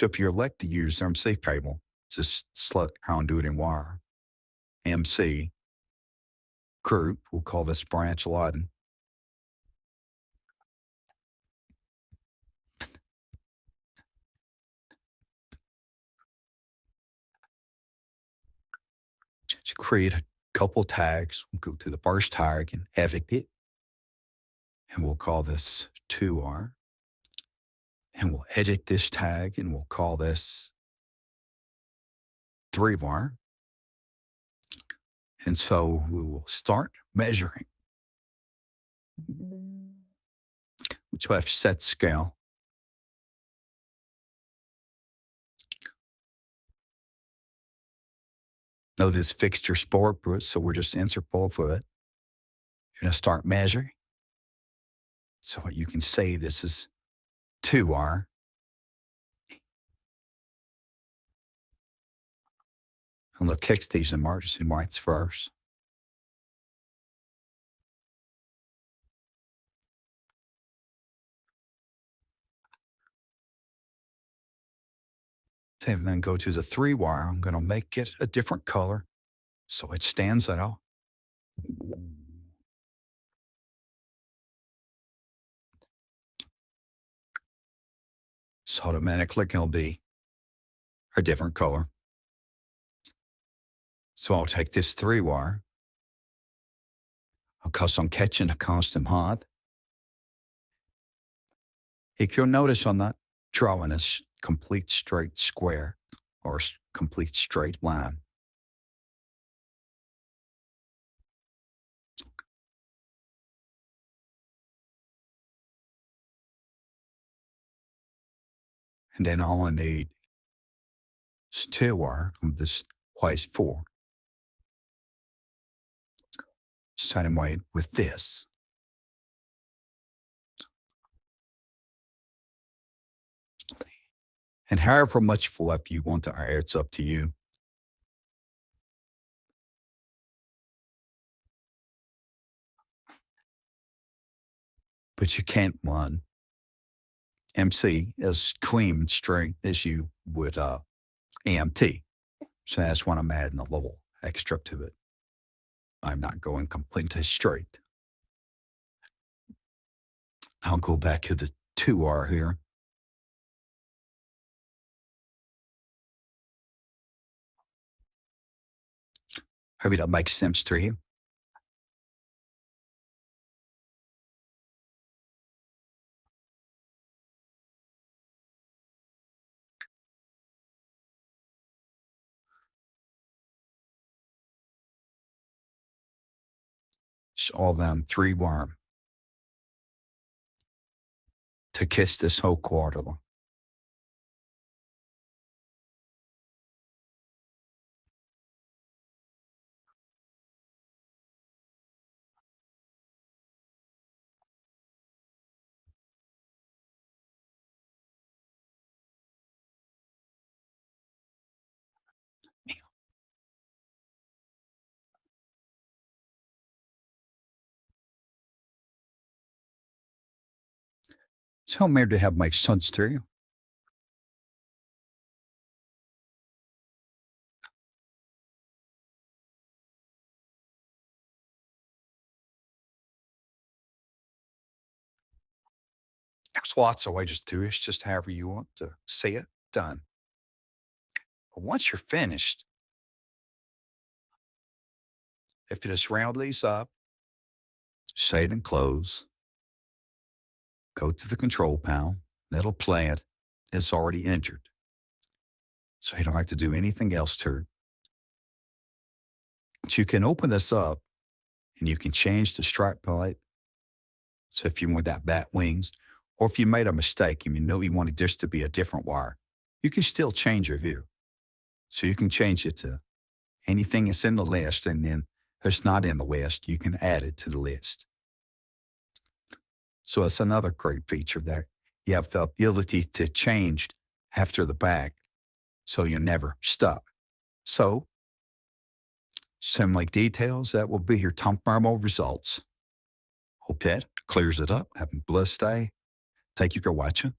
So if you elect to use MC cable, just select conduit and wire. MC group, we'll call this branch 11. Just create a couple tags. We'll go to the first tag and edit it. And we'll call this 2R. And we'll edit this tag and we'll call this 3R. And so we will start measuring, which will have set scale. Know this fixture sport, so we're just interpol for it. You're going to start measuring. So you can say this is 2R. And let's text these emergency lights first. And then go to the 3-wire. I'm going to make it a different color so it stands out. So automatically it'll be a different color. So I'll take this 3-wire, because I'm catching a constant height. If you'll notice, I'm not drawing a complete straight square or complete straight line. And then all I need is 2R of this place 4. Same way with this. And however much fluff you want to add, it's up to you. But you can't run MC as clean and straight as you would AMT. So that's when I'm adding a little extra to it. I'm not going completely straight. I'll go back to the 2R here. Hope that makes sense to you. It's all them 3-wire to kiss this whole quarter. Tell me to have my sons to you. There's lots of ways to do it. It's just however you want to see it done. But once you're finished, if you just round these up, save and close, go to the control panel, that'll play it. It's already entered. So you don't have to do anything else to it. But you can open this up and you can change the strike plate. So if you want that bat wings, or if you made a mistake and you know you wanted this to be a different wire, you can still change your view. So you can change it to anything that's in the list, and then if it's not in the list, you can add it to the list. So it's another great feature there. You have the ability to change after the back, so you're never stuck. So, similar details, that will be your top thermal results. Hope that clears it up. Have a blessed day. Thank you for watching.